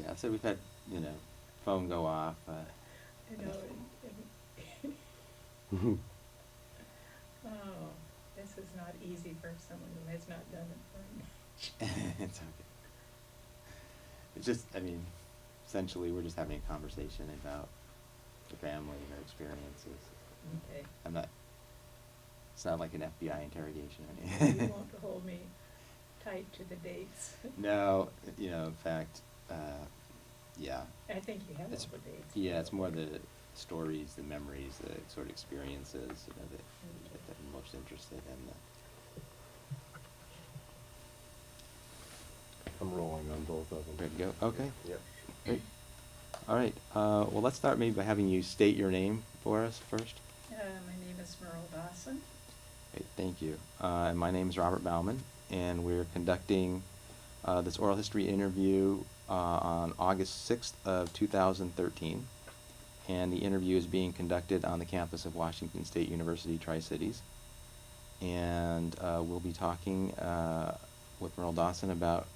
Yeah, so we've had, phone go off. I know. Oh, this is not easy for someone who has not done it very much. It's okay. It's just, essentially, we're just having a conversation about the family and their experiences. Okay. It's not like an FBI interrogation or You anything. won't hold me tight to the dates. No, in fact, yeah. I think you have all It's, the dates. yeah, it's more the stories, the memories, the sort of experiences, that I'm most interested in. I'm rolling on both of them. Good to go? Okay. Yep. Great. All right. Well, let's start maybe by having you state your name for us first. My name is Murrel Dawson. Great, thank you. And my name is Robert Bauman, and we're conducting this oral history interview on August 6th of 2013. And the interview is being conducted on the campus of Washington State University, Tri-Cities. And we'll be talking with Murrel Dawson about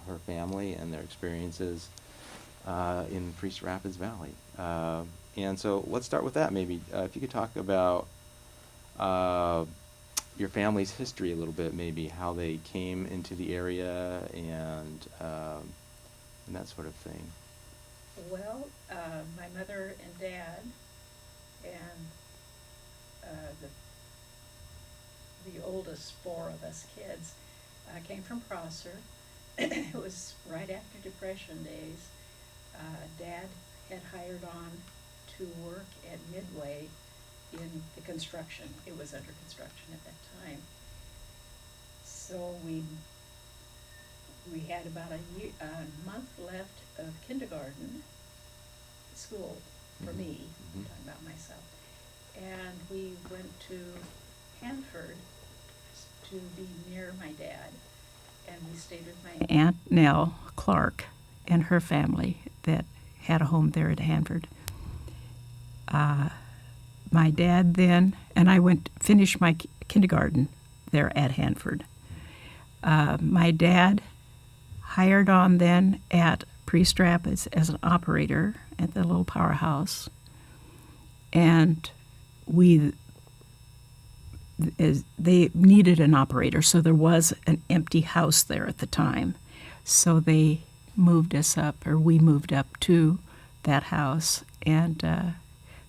her family and their experiences in Priest Rapids Valley. And so let's start with that maybe. If you could talk about your family's history a little bit, maybe how they came into the area and that sort of thing. Well, my mother and dad and the oldest four of us kids came from Prosser. It was right after Depression days. Dad had hired on to work at Midway in the construction. It was under construction at that time. So we had about a month left of kindergarten school for Mhm. me, I'm Mhm. talking about myself. And we went to Hanford to be near my dad. And we stayed with my Aunt Nell Clark and her family that had a home there at Hanford. My dad then, and I finished my kindergarten there at Hanford. My dad hired on then at Priest Rapids as an operator at the little powerhouse. And they needed an operator, so there was an empty house there at the time. So they moved us up, or we moved up to that house, and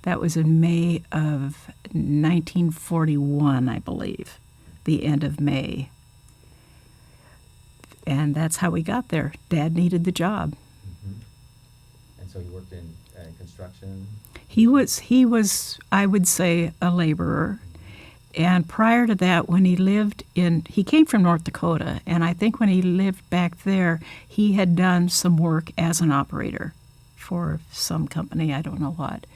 that was in May of 1941, I believe, the end of May. And that's how we got there. Dad needed the job. Mm-hmm. And so you worked in construction? He was, I would say, a laborer. And prior to that, when he came from North Dakota, and I think when he lived back there, he had done some work as an operator for some company, I don't know what.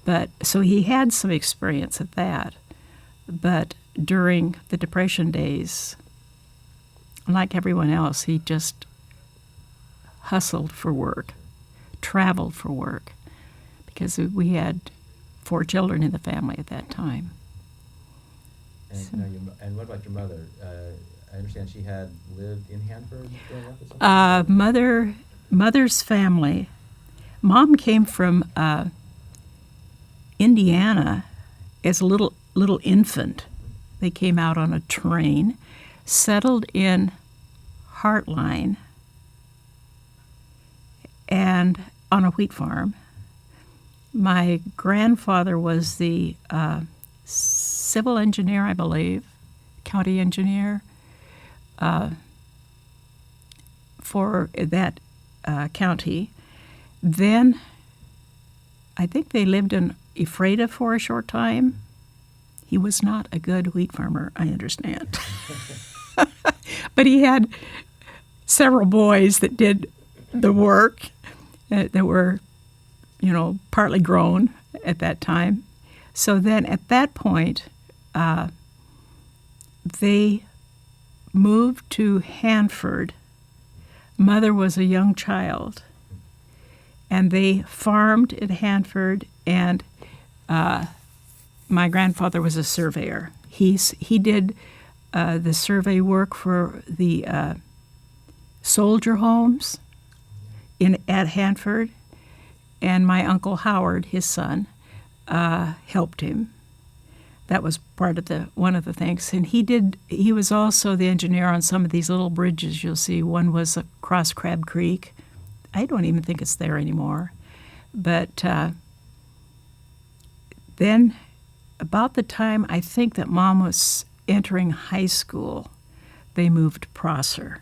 But so he had some experience at that. But during the Depression days, like everyone else, he just hustled for work, traveled for work, because we had 4 children in the family at that time. And what about your mother? I understand she had lived in Hanford growing up or something? Mother's family. Mom came from Indiana as a little infant. They came out on a train, settled in Heartline, and on a wheat farm. My grandfather was the civil engineer, I believe, county engineer for that county. Then I think they lived in Ephrata for a short time. He was not a good wheat farmer, I understand. But he had several boys that did the work that were, partly grown at that time. So then at that point, they moved to Hanford. Mother was a young child, and they farmed at Hanford, and my grandfather was a surveyor. He did the survey work for the soldier homes at Hanford, and my Uncle Howard, his son, helped him. That was part of one of the things. And he was also the engineer on some of these little bridges you'll see. One was across Crab Creek. I don't even think it's there anymore. But then about the time I think that Mom was entering high school, they moved to Prosser.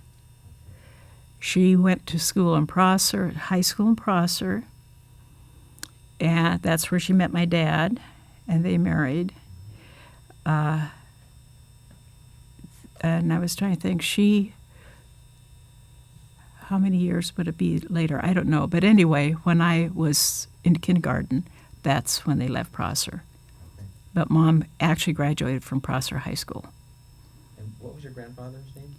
She went to school in Prosser, high school in Prosser, and that's where she met my dad, and they married. And I was trying to think, how many years would it be later? I don't know. But anyway, when I was in kindergarten, that's when they left Prosser. Okay. But Mom actually graduated from Prosser High School. And what was your grandfather's name?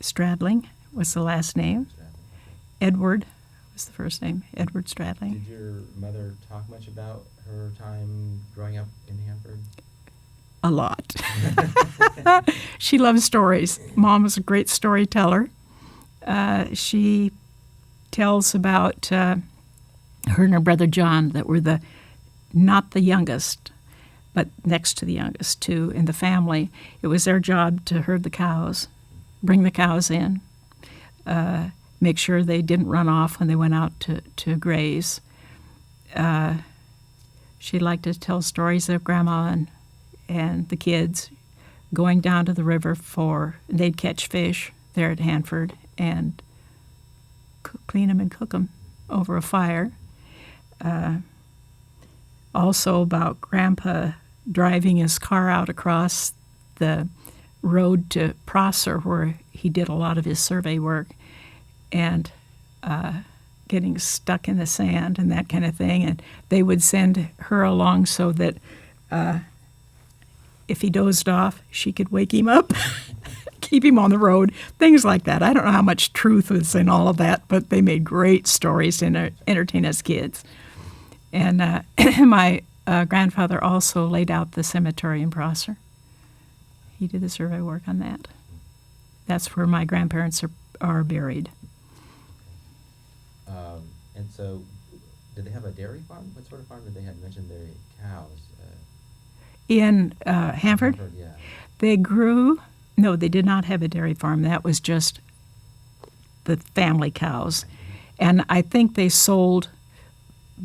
Stradling was the last name. Stradley. Edward was the first name, Edward Stradling. Did your mother talk much about her time growing up in Hanford? A lot. She loves stories. Mom was a great storyteller. She tells about her and her brother John that were not the youngest, but next to the youngest, too, in the family. It was their job to herd the cows, bring the cows in, make sure they didn't run off when they went out to graze. She liked to tell stories of Grandma and the kids going down to the river they'd catch fish there at Hanford and clean them and cook them over a fire. Also about Grandpa driving his car out across the road to Prosser, where he did a lot of his survey work, and getting stuck in the sand and that kind of thing. And they would send her along so that if he dozed off, she could wake him up, keep him on the road, things like that. I don't know how much truth was in all of that, but they made great stories to entertain us kids. And my grandfather also laid out the cemetery in Prosser. He did the survey work on that. That's where my grandparents are buried. And so, did they have a dairy farm? What sort of farm did they have? You mentioned their cows. In Hanford, Yeah. they did not have a dairy farm. That was just the family cows. And I think they sold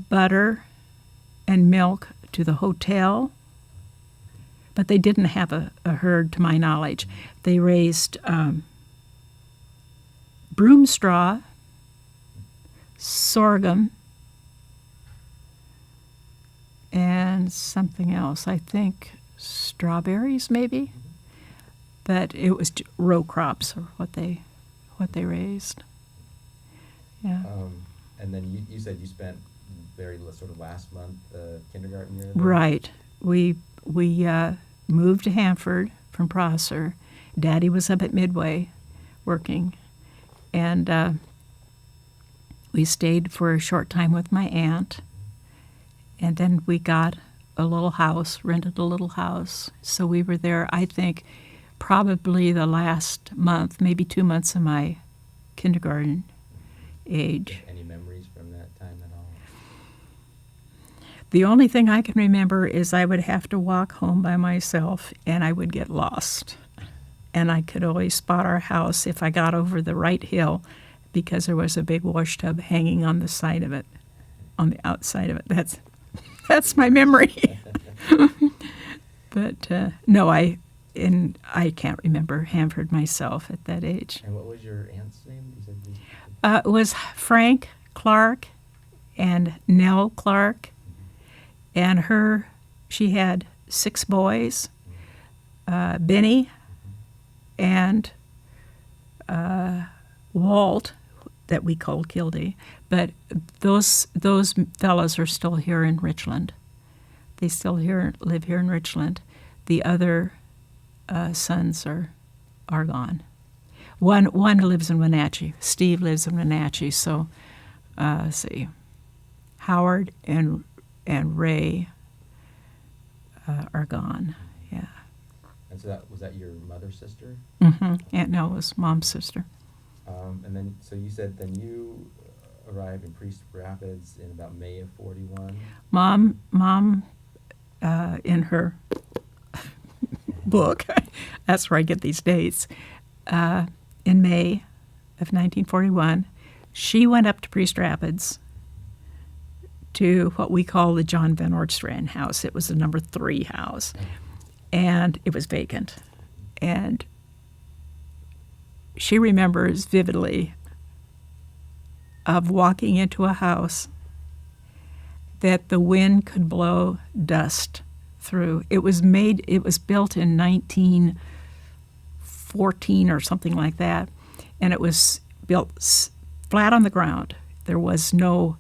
butter and milk to the hotel, but they didn't have a herd, to my knowledge. They raised broom straw, sorghum, and something else. I think strawberries, maybe. But it was row crops, or what they raised. Yeah. And then you said you spent very sort of last month kindergarten year. Right. We moved to Hanford from Prosser. Daddy was up at Midway working, and we stayed for a short time with my aunt, and then we got a little house, rented a little house. So we were there, I think, probably the last month, maybe 2 months of my kindergarten age. Any memories from that time at all? The only thing I can remember is I would have to walk home by myself, and I would get lost. And I could always spot our house if I got over the right hill, because there was a big wash tub hanging on the side of it, on the outside of it. That's my memory. But no, I can't remember Hanford myself at that age. And what was your aunt's name? You said It was Frank Clark and Nell Clark, and she had 6 boys, Benny and Walt, that we called Kildee, but those fellows are still here in Richland. They still live here in Richland. The other sons are gone. One lives in Wenatchee. Steve lives in Wenatchee. So, let's see, Howard and Ray are gone. Yeah. And so was that your mother's sister? Mm-hmm. Aunt Nell was Mom's sister. And then, so you said then you arrived in Priest Rapids in about May of 41? Mom, in her book, that's where I get these dates, in May of 1941, she went up to Priest Rapids to what we call the John Van Ortstrand house. It was the number 3 house, and it was vacant. And she remembers vividly of walking into a house that the wind could blow dust through. It was built in 1914 or something like that, and it was built flat on the ground. There was no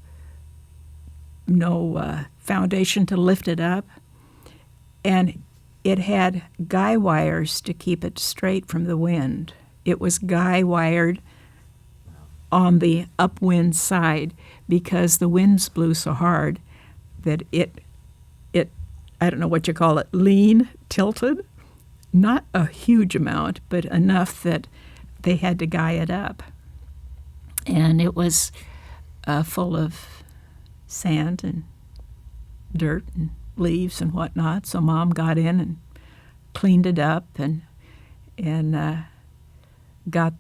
foundation to lift it up, and it had guy wires to keep it straight from the wind. It was guy wired on the upwind side because the winds blew so hard that it I don't know what you call it, tilted. Not a huge amount, but enough that they had to guy it up. And it was full of sand and dirt and leaves and whatnot. So Mom got in and cleaned it up and got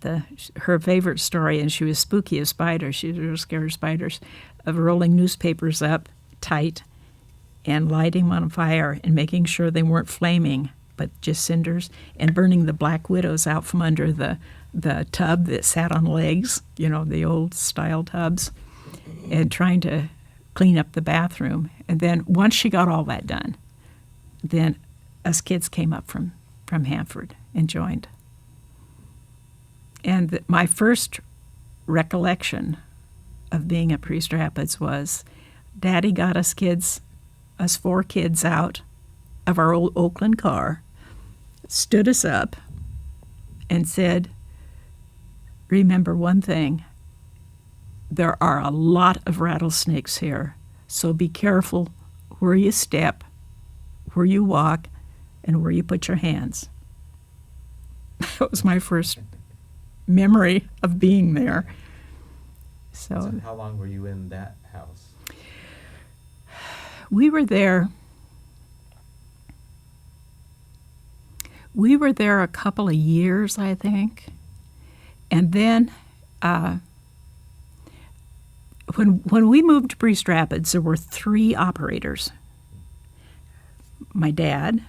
her favorite story, and she was spooky as spiders. She was real scared of spiders, of rolling newspapers up tight and lighting them on fire and making sure they weren't flaming but just cinders, and burning the black widows out from under the tub that sat on legs, the old style tubs, and trying to clean up the bathroom. And then once she got all that done, then us kids came up from Hanford and joined. And my first recollection of being at Priest Rapids was Daddy got us 4 kids out of our old Oakland car, stood us up, and said, "Remember one thing, there are a lot of rattlesnakes here, so be careful where you step, where you walk, and where you put your hands." That was my first memory of being there. So how long were you in that house? We were there a couple of years, I think. And then when we moved to Priest Rapids, there were 3 operators. My dad,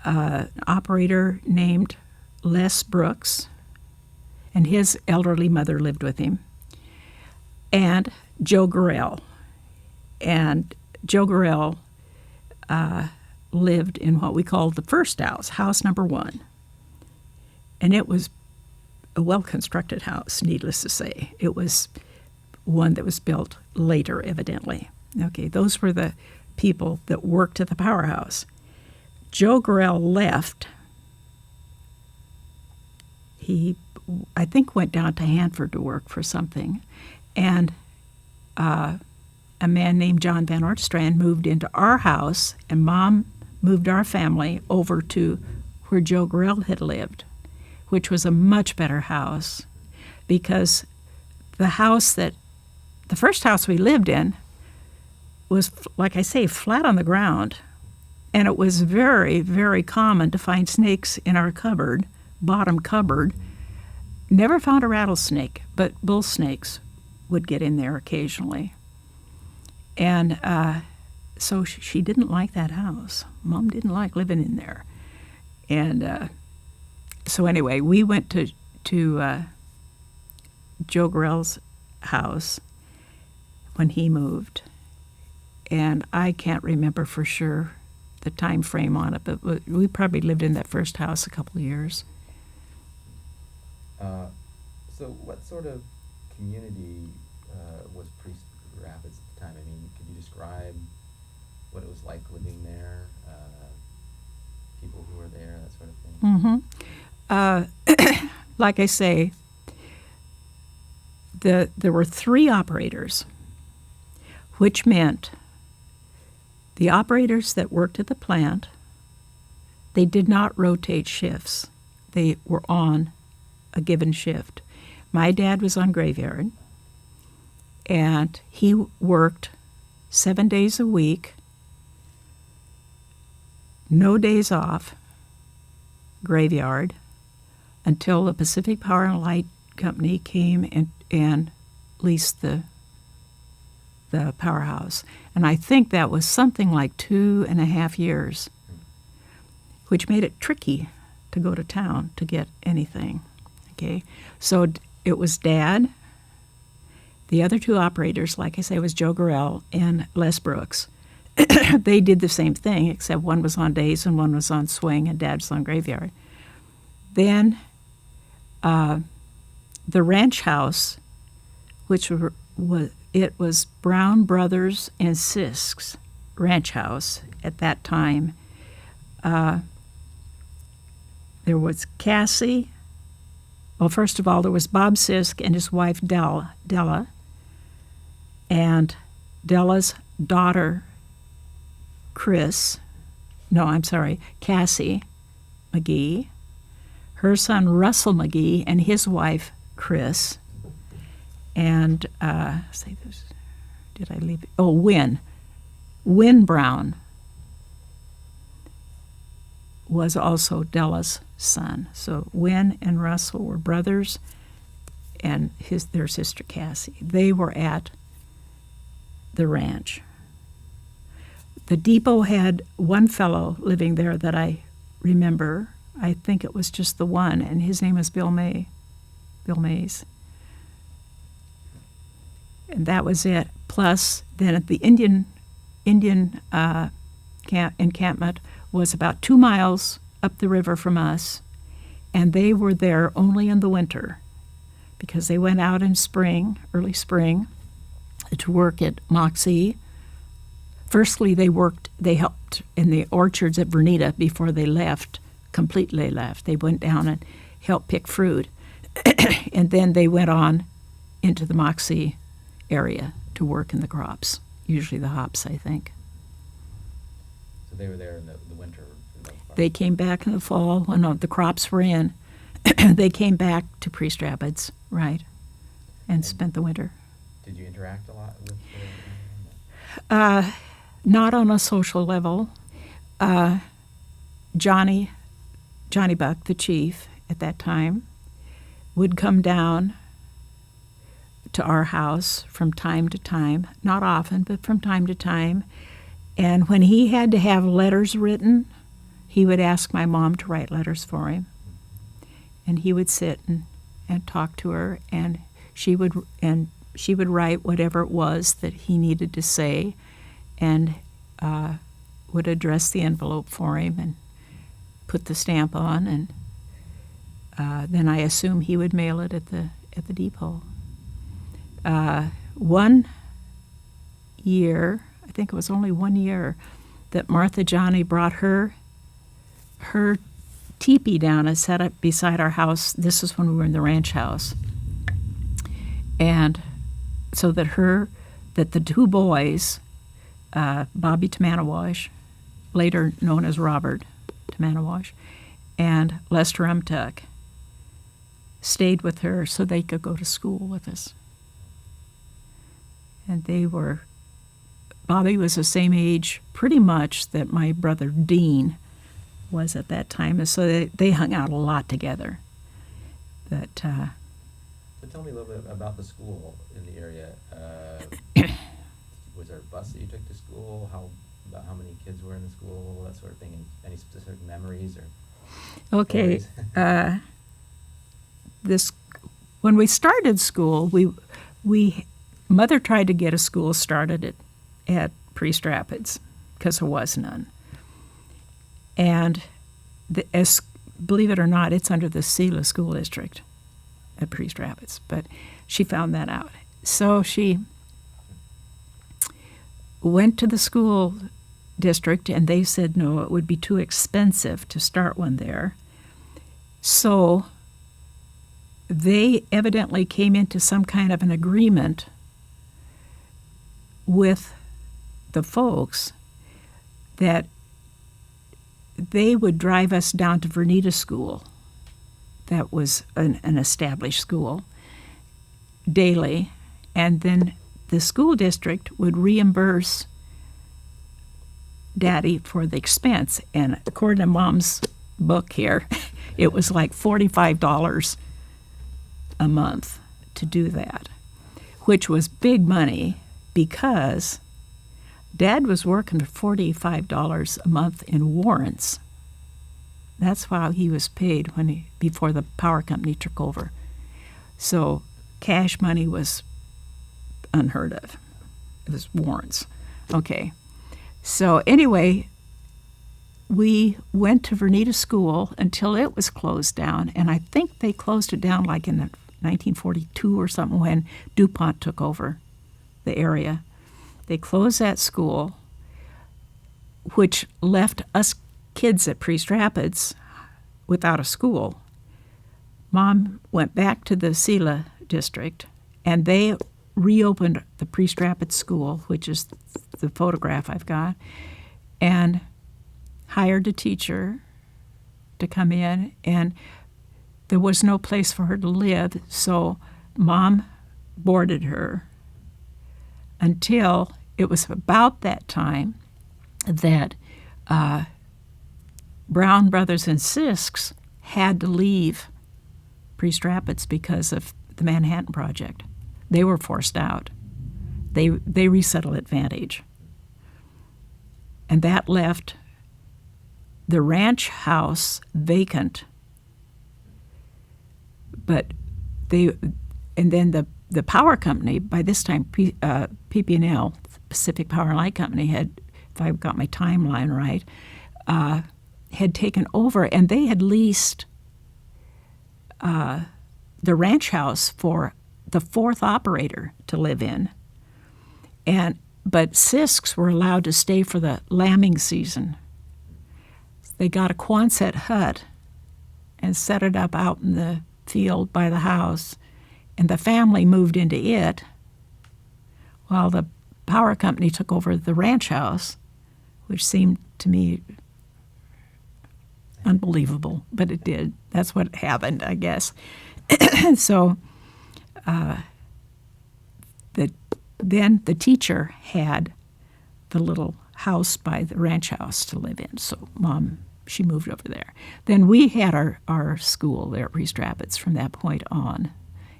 an operator named Les Brooks, and his elderly mother lived with him, and Joe Murrel. And Joe Murrel lived in what we called the first house number 1. And it was a well-constructed house, needless to say. It was one that was built later, evidently. Okay, those were the people that worked at the powerhouse. Joe Murrel left. He, I think, went down to Hanford to work for something. And a man named John Van Ortstrand moved into our house, and Mom moved our family over to where Joe Murrel had lived, which was a much better house, because the first house we lived in was, like I say, flat on the ground, and it was very, very common to find snakes in our bottom cupboard. Never found a rattlesnake, but bull snakes would get in there occasionally. And so she didn't like that house. Mom didn't like living in there. And so anyway, we went to Joe Murrel's house when he moved. And I can't remember for sure the time frame on it, but we probably lived in that first house a couple of years. So what sort of community was Priest Rapids at the time? I mean, could you describe what it was like living there, people who were there, that sort of thing? Mm-hmm. Like I say, there were 3 operators, which meant the operators that worked at the plant, they did not rotate shifts. They were on a given shift. My dad was on graveyard, and he worked 7 days a week, no days off, graveyard, until the Pacific Power and Light Company came and leased the powerhouse. And I think that was something like 2.5 years, which made it tricky to go to town to get anything. Okay, so it was Dad. The other two operators, like I say, was Joe Murrel and Les Brooks. They did the same thing, except one was on days and one was on swing, and Dad was on graveyard. Then the ranch house, which was Brown Brothers and Sisk's ranch house at that time. There was Cassie. Well, first of all, there was Bob Sisk and his wife Della, and Della's daughter Cassie McGee, her son Russell McGee, and his wife Chris, and did I leave? Oh, Wynn Brown was also Della's son. So Wynn and Russell were brothers, and their sister Cassie. They were at the ranch. The depot had one fellow living there that I remember. I think it was just the one, and his name was Bill Mays. And that was it. Plus, then at the Indian encampment was about 2 miles up the river from us, and they were there only in the winter because they went out in early spring, to work at Moxie. Firstly, they helped in the orchards at Vernita before they completely left. They went down and helped pick fruit, and then they went on into the Moxie area to work in the crops, usually the hops, I think. So they were there in the winter. They came back in the fall when the crops were in. They came back to Priest Rapids, right, and spent the winter. Did you interact a lot with Not on a social level. Johnny Buck, the chief at that time, would come down to our house from time to time, not often, but from time to time. And when he had to have letters written, he would ask my mom to write letters for him. And he would sit and talk to her, and she would write whatever it was that he needed to say, and would address the envelope for him and put the stamp on, and then I assume he would mail it at the depot. One year, I think it was only 1 year, that Martha Johnny brought her teepee down and set up beside our house. This was when we were in the ranch house. And so that the two boys, Bobby Tamanawash, later known as Robert Tamanawash, and Lester Umtuck, stayed with her so they could go to school with us. And Bobby was the same age pretty much that my brother Dean was at that time, and so they hung out a lot together. So tell me a little bit about the school in the area. Was there a bus that you took to school? About how many kids were in the school, that sort of thing, and any specific memories or okay. stories? When we started school, Mother tried to get a school started at Priest Rapids because there was none. And believe it or not, it's under the Sela School District at Priest Rapids, but she found that out. So she went to the school district, and they said no, it would be too expensive to start one there. So they evidently came into some kind of an agreement with the folks that they would drive us down to Vernita School, that was an established school daily, and then the school district would reimburse Daddy for the expense. And according to Mom's book here, it was like $45 a month to do that, which was big money because Dad was working for $45 a month in warrants. That's how he was paid before the power company took over. So cash money was unheard of. It was warrants. Okay. So anyway, we went to Vernita School until it was closed down, and I think they closed it down like in 1942 or something when DuPont took over the area. They closed that school, which left us kids at Priest Rapids without a school. Mom went back to the Sela district, and they reopened the Priest Rapids School, which is the photograph I've got, and hired a teacher to come in, and there was no place for her to live, so Mom boarded her until it was about that time that Brown Brothers and Sisks had to leave Priest Rapids because of the Manhattan Project. They were forced out. They resettled at Vantage. And that left the ranch house vacant. But then the power company, by this time PP&L, Pacific Power and Light Company, had, if I've got my timeline right, had taken over, and they had leased the ranch house for the fourth operator to live in. But Sisks were allowed to stay for the lambing season. They got a Quonset hut and set it up out in the field by the house, and the family moved into it while the power company took over the ranch house, which seemed to me unbelievable, but it did. That's what happened, I guess. So then the teacher had the little house by the ranch house to live in. So Mom, she moved over there. Then we had our school there at Priest Rapids from that point on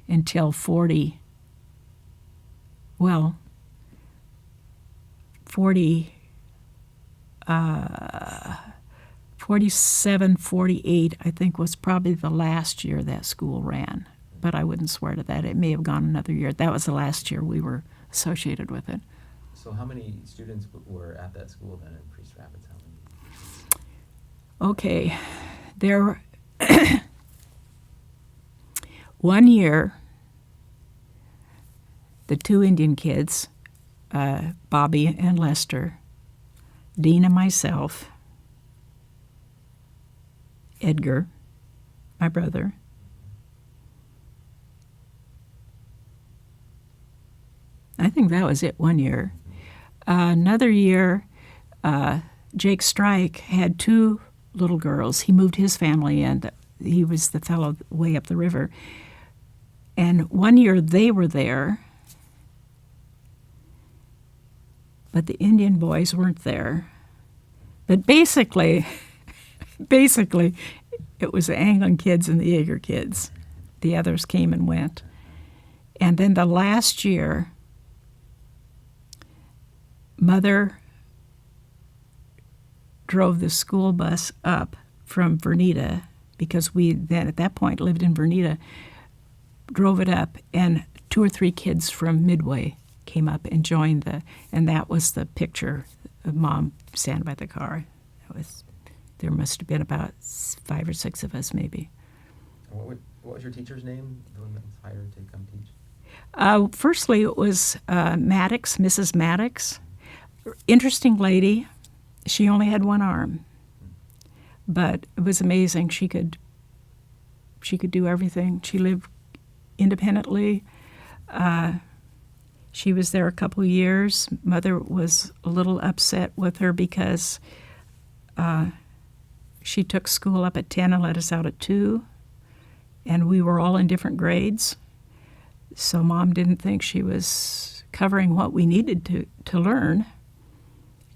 until 47, 48, I think, was probably the last year that school ran. But I wouldn't swear to that. It may have gone another year. That was the last year we were associated with it. So how many students were at that school then in Priest Rapids? How many? Okay, there. One year, the two Indian kids, Bobby and Lester, Dean and myself, Edgar, my brother, I think that was it one year. Another year, Jake Strike had two little girls. He moved his family in. He was the fellow way up the river. And one year they were there, but the Indian boys weren't there. But basically, it was the Anglin kids and the Yeager kids. The others came and went. And then the last year, Mother drove the school bus up from Vernita, because we then at that point lived in Vernita, drove it up, and 2 or 3 kids from Midway came up and joined and that was the picture of Mom standing by the car. There must have been about 5 or 6 of us maybe. What was your teacher's name, the one that was hired to come teach? Firstly, it was Maddox, Mrs. Maddox. Interesting lady. She only had one arm, but it was amazing. She could do everything. She lived independently. She was there a couple of years. Mother was a little upset with her because she took school up at 10 and let us out at 2. and we were all in different grades. So Mom didn't think she was covering what we needed to learn.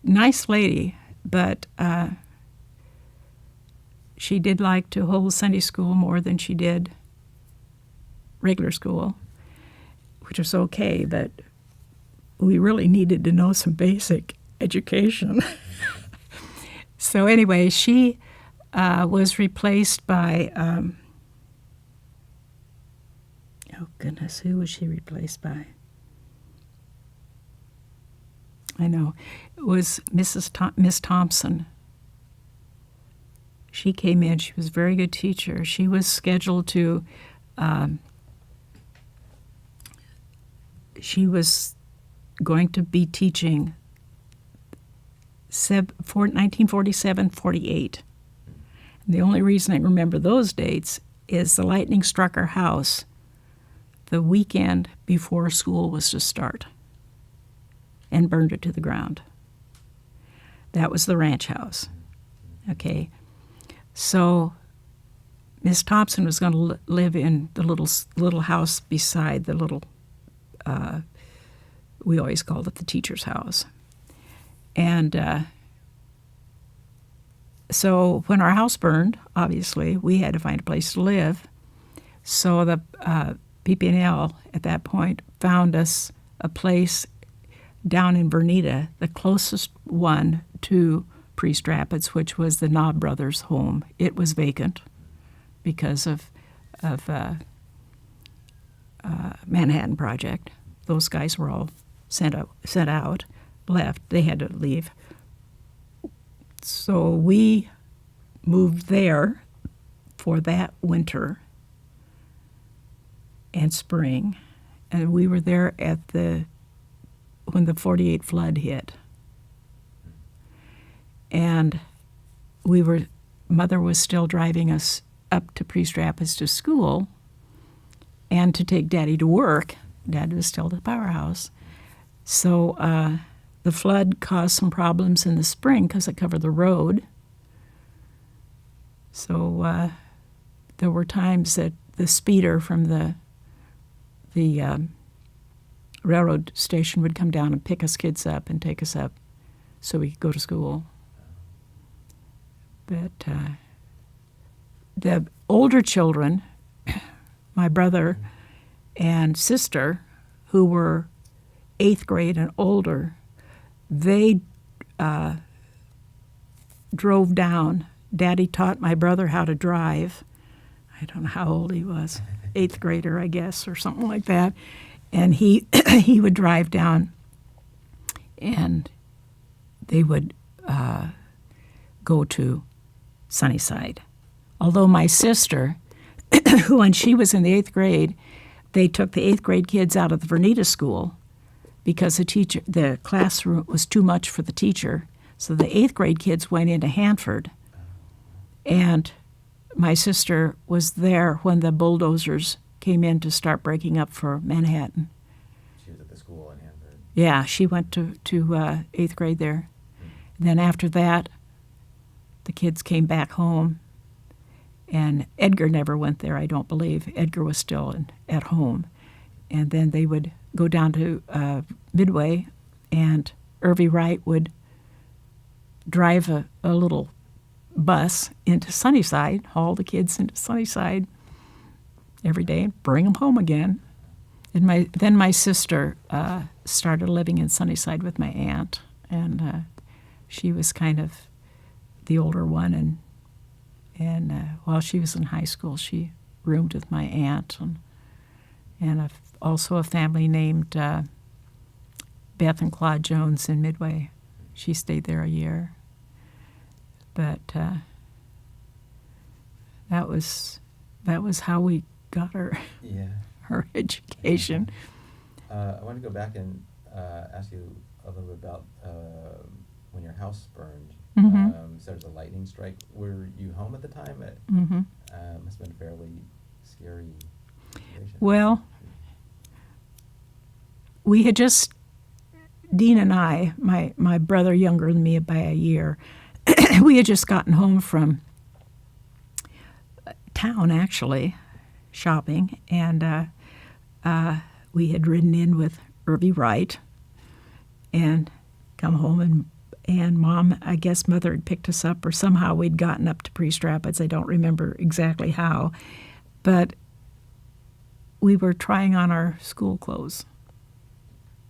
Nice lady, but she did like to hold Sunday school more than she did regular school, which was okay, but we really needed to know some basic education. So anyway, she was replaced by, oh goodness, who was she replaced by? I know, it was Miss Thompson. She came in, she was a very good teacher. She was scheduled to, she was going to be teaching 1947-48. The only reason I remember those dates is the lightning struck our house the weekend before school was to start and burned it to the ground. That was the ranch house. Okay. So Miss Thompson was going to live in the little house beside the little, we always called it the teacher's house. And so when our house burned, obviously, we had to find a place to live. So the PP&L at that point found us a place down in Vernita, the closest one to Priest Rapids, which was the Knob Brothers' home. It was vacant because of Manhattan Project. Those guys were all sent out, left. They had to leave. So we moved there for that winter and spring, and we were there when the 48 flood hit. And Mother was still driving us up to Priest Rapids to school and to take Daddy to work. Dad was still at the powerhouse. So the flood caused some problems in the spring because it covered the road. So there were times that the speeder from the railroad station would come down and pick us kids up and take us up so we could go to school. But the older children, my brother and sister, who were 8th grade and older, they drove down. Daddy taught my brother how to drive. I don't know how old he was, 8th grader, I guess, or something like that. And he would drive down, and they would go to Sunnyside. Although my sister, when she was in the 8th grade, they took the 8th grade kids out of the Vernita school because the classroom was too much for the teacher. So the 8th grade kids went into Hanford, and my sister was there when the bulldozers came in to start breaking up for Manhattan. She was at the school in Hanford. Yeah, she went to 8th grade there. And then after that, the kids came back home, and Edgar never went there, I don't believe. Edgar was still at home. And then they would go down to Midway, and Irvie Wright would drive a little bus into Sunnyside, haul the kids into Sunnyside every day, and bring them home again. And then my sister started living in Sunnyside with my aunt, and she was kind of the older one, and while she was in high school, she roomed with my aunt, and also a family named Beth and Claude Jones in Midway. She stayed there a year. But that was how we got her education. I want to go back and ask you a little bit about when your house burned. Mm-hmm. So there was a lightning strike. Were you home at the time? Mm-hmm. Must have been a fairly scary situation. Well, we had just, Dean and I, my brother younger than me by a year, we had just gotten home from town, actually, shopping, and we had ridden in with Irby Wright and come home, and Mom, I guess Mother had picked us up, or somehow we'd gotten up to Priest Rapids. I don't remember exactly how, but we were trying on our school clothes,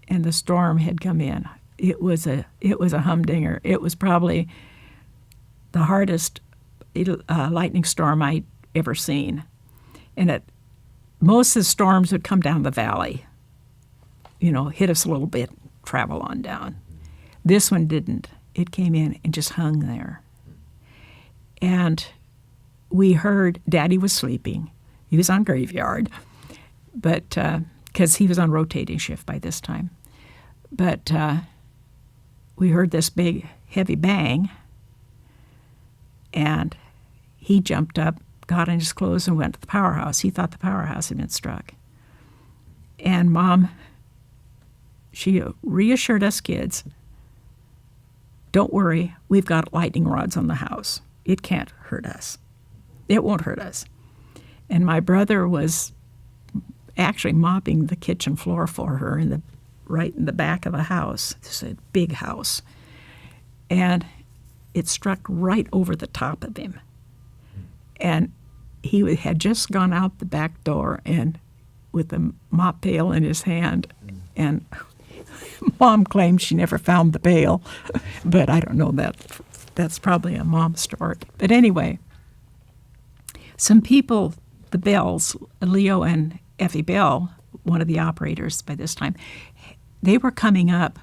and the storm had come in. It was a humdinger. It was probably the hardest lightning storm I'd ever seen. And most of the storms would come down the valley, hit us a little bit, travel on down. This one didn't. It came in and just hung there. And we heard Daddy was sleeping. He was on graveyard, but because he was on rotating shift by this time. But we heard this big, heavy bang, and he jumped up, got in his clothes, and went to the powerhouse. He thought the powerhouse had been struck. And Mom, she reassured us kids, don't worry, we've got lightning rods on the house. It can't hurt us. It won't hurt us. And my brother was actually mopping the kitchen floor for her right in the back of the house. It's a big house. And it struck right over the top of him. And he had just gone out the back door and with a mop pail in his hand. And Mom claims she never found the pail, but I don't know that. That's probably a Mom story. But anyway, some people, the Bells, Leo and Effie Bell, one of the operators by this time, they were coming up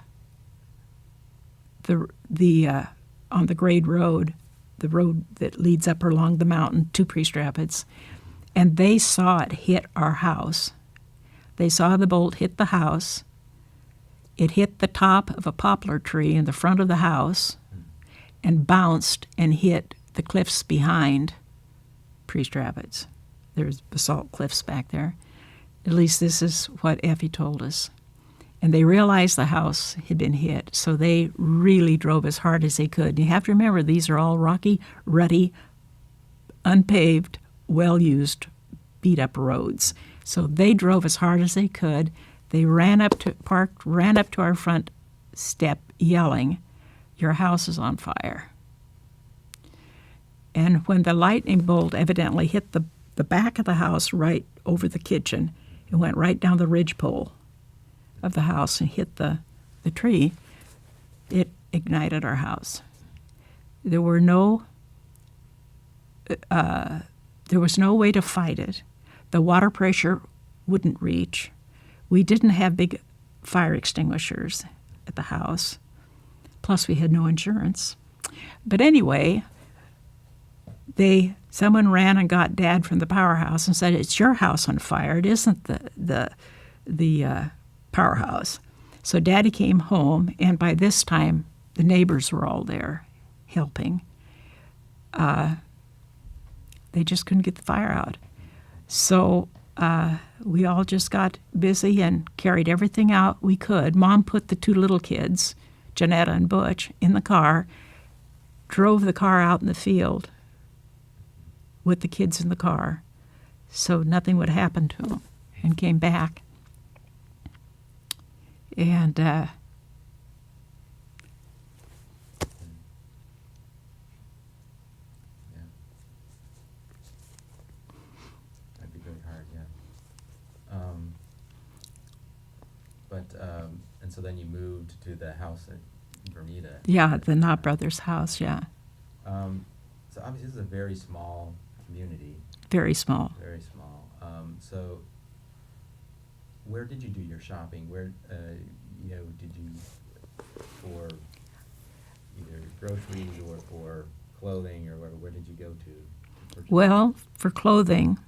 on the grade road, the road that leads up along the mountain to Priest Rapids, and they saw it hit our house. They saw the bolt hit the house. It hit the top of a poplar tree in the front of the house and bounced and hit the cliffs behind Priest Rapids. There's basalt cliffs back there. At least this is what Effie told us. And they realized the house had been hit, so they really drove as hard as they could. You have to remember, these are all rocky, rutty, unpaved, well-used, beat-up roads. So they drove as hard as they could. They ran up to our front step yelling, "Your house is on fire." And when the lightning bolt evidently hit the back of the house right over the kitchen, it went right down the ridgepole of the house and hit the tree, it ignited our house. There was no way to fight it. The water pressure wouldn't reach. We didn't have big fire extinguishers at the house. Plus, we had no insurance. But anyway, someone ran and got Dad from the powerhouse and said, "It's your house on fire. It isn't the powerhouse." So Daddy came home, and by this time, the neighbors were all there helping. They just couldn't get the fire out. So we all just got busy and carried everything out we could. Mom put the two little kids, Janetta and Butch, in the car, drove the car out in the field with the kids in the car so nothing would happen to them, and came back. And Yeah. That'd be very hard, yeah. And so then you moved to the house at Bermuda. yeah, the Knott Brothers house, yeah, So obviously this is a very small community, very small. very small. So where did you do your shopping? Where, did you, for either groceries or clothing, or where did you go to purchase? Well, for clothing,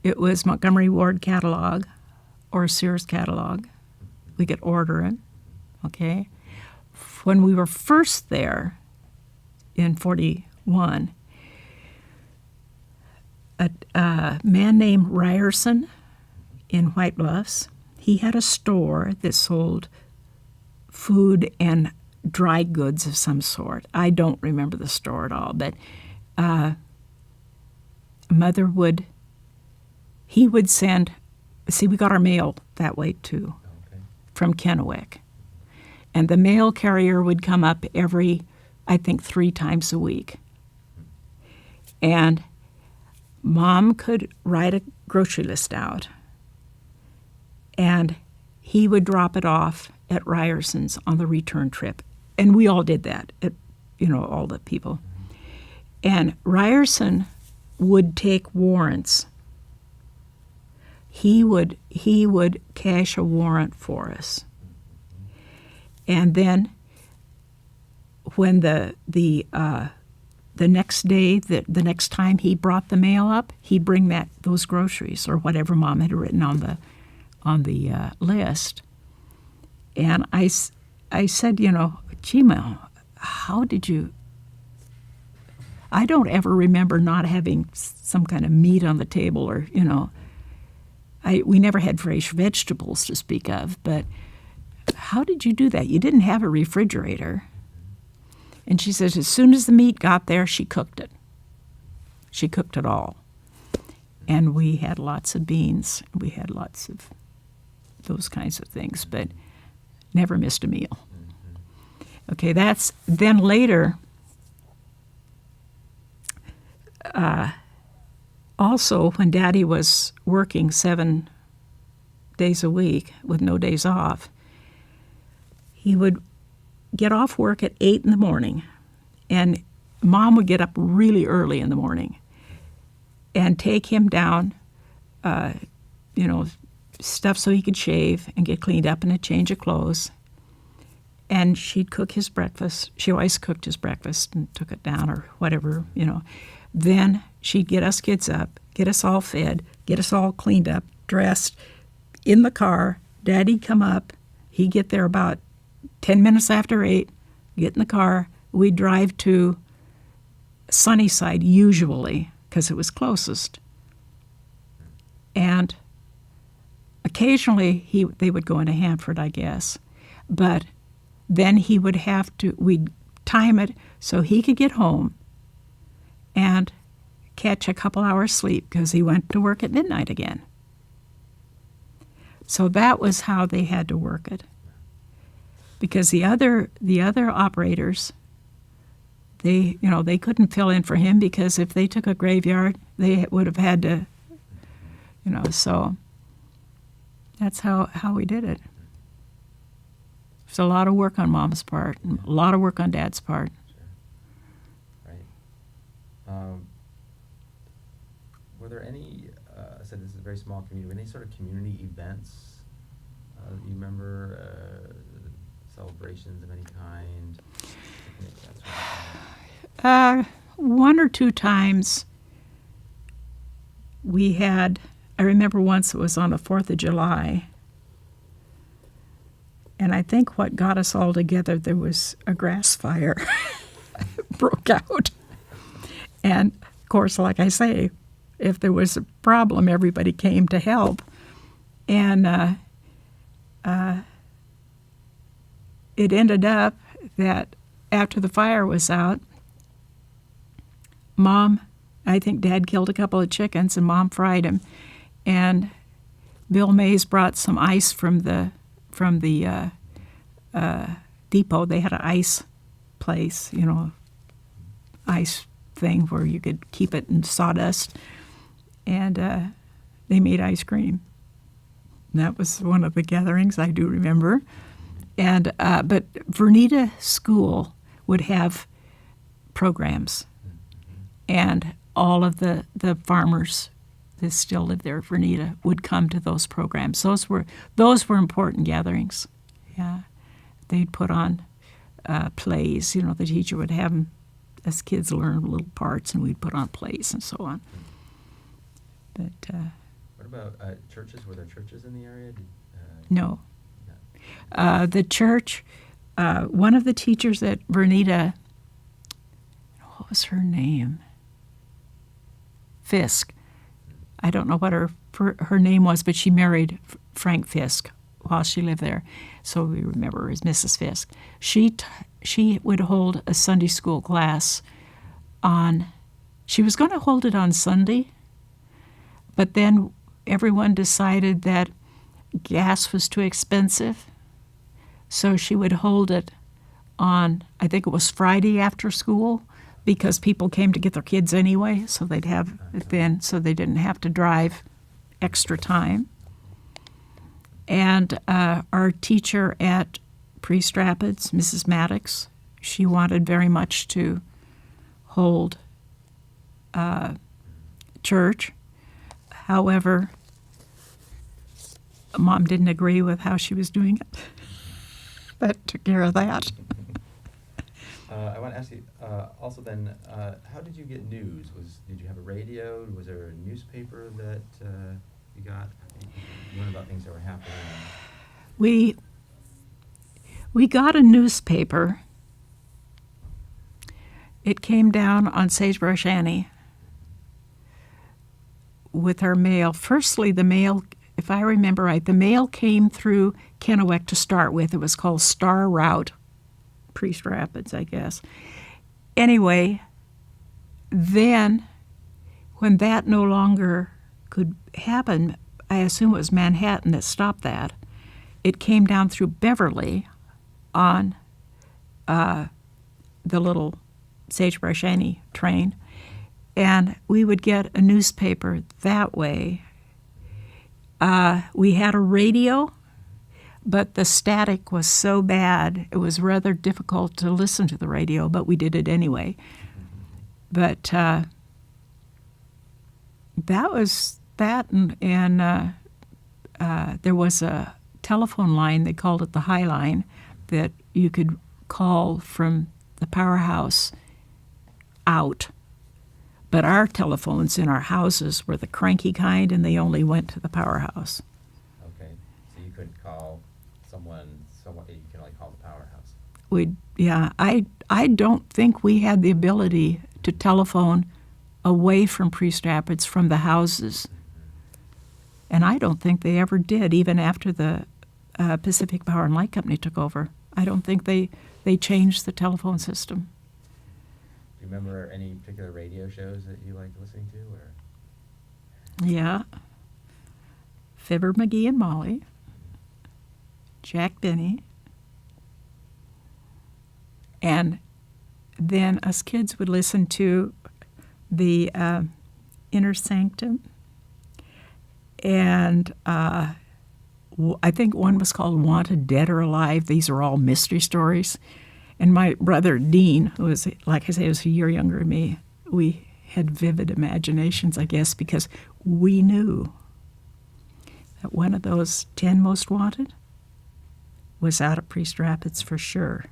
it was Montgomery Ward catalog or Sears catalog. We could order it, okay? When we were first there in 41, a man named Ryerson in White Bluffs, he had a store that sold food and dry goods of some sort. I don't remember the store at all, but Mother would he would send, see, we got our mail that way too, Okay. from Kennewick. And the mail carrier would come up every, I think, 3 times a week. And Mom could write a grocery list out, and he would drop it off at Ryerson's on the return trip. And we all did that, all the people. And Ryerson would take warrants. He would cash a warrant for us. And then when the next day, the next time he brought the mail up, he'd bring those groceries or whatever Mom had written on the list. And I said, gee, Mom, how did you? I don't ever remember not having some kind of meat on the table, or we never had fresh vegetables to speak of, but how did you do that? You didn't have a refrigerator. And she says as soon as the meat got there, she cooked it. She cooked it all. And we had lots of beans. We had lots of those kinds of things, but never missed a meal. Okay, then later, also when Daddy was working 7 days a week with no days off, he would get off work at 8 in the morning, and Mom would get up really early in the morning and take him down, stuff so he could shave and get cleaned up and a change of clothes. And she'd cook his breakfast. She always cooked his breakfast and took it down or whatever, Then she'd get us kids up, get us all fed, get us all cleaned up, dressed, in the car. Daddy'd come up. He'd get there about 10 minutes after 8, get in the car. We'd drive to Sunnyside usually because it was closest. And occasionally they would go into Hanford, I guess. But then we'd time it so he could get home and catch a couple hours sleep because he went to work at midnight again. So that was how they had to work it. Because the other operators, they couldn't fill in for him because if they took a graveyard, they would have had to, so that's how we did it. There's a lot of work on Mom's part, and a lot of work on Dad's part. Sure. Right. Were there any, I said this is a very small community, were there any sort of community events you remember, celebrations of any kind? That sort of thing? 1 or 2 times I remember once it was on the 4th of July, and I think what got us all together, there was a grass fire broke out. And, of course, like I say, if there was a problem, everybody came to help. And it ended up that after the fire was out, I think Dad killed a couple of chickens and Mom fried them. And Bill Mays brought some ice from the depot. They had an ice place, ice thing where you could keep it in sawdust. And they made ice cream. And that was one of the gatherings I do remember. And but Vernita School would have programs, and all of the farmers that still live there, Vernita, would come to those programs. Those were important gatherings. Yeah, they'd put on plays. The teacher would have them as kids learn little parts, and we'd put on plays and so on. But what about churches? Were there churches in the area? no. The church, one of the teachers at Vernita, what was her name? Fisk. I don't know what her name was, but she married Frank Fisk while she lived there, so we remember her as Mrs. Fisk. She would hold a Sunday school class she was going to hold it on Sunday, but then everyone decided that gas was too expensive, so she would hold it on, I think it was Friday after school, because people came to get their kids anyway, so they'd have it then, so they didn't have to drive extra time. And our teacher at Priest Rapids, Mrs. Maddox, she wanted very much to hold church. However, Mom didn't agree with how she was doing it. That took care of that. I want to ask you, also then, how did you get news? Did you have a radio? Was there a newspaper that you got? You learned about things that were happening? We got a newspaper. It came down on Sagebrush Annie with our mail. Firstly, the mail, if I remember right, the mail came through Kennewick to start with. It was called Star Route, Priest Rapids, I guess. Anyway, then when that no longer could happen, I assume it was Manhattan that stopped that. It came down through Beverly on the little Sagebrush Annie train, and we would get a newspaper that way. We had a radio, but the static was so bad, it was rather difficult to listen to the radio, but we did it anyway. But that was that, and there was a telephone line, they called it the High Line, that you could call from the powerhouse out. But our telephones in our houses were the cranky kind, and they only went to the powerhouse. Okay, so you couldn't call someone, you can only call the powerhouse. I don't think we had the ability to telephone away from Priest Rapids from the houses. And I don't think they ever did, even after the Pacific Power and Light Company took over. I don't think they changed the telephone system. Do you remember any particular radio shows that you liked listening to? Or? Yeah. Fibber McGee and Molly, Jack Benny, and then us kids would listen to the Inner Sanctum, and I think one was called Wanted, Dead or Alive. These are all mystery stories. And my brother Dean, who was, like I say, was a year younger than me, we had vivid imaginations, I guess, because we knew that one of those 10 most wanted was out of Priest Rapids for sure.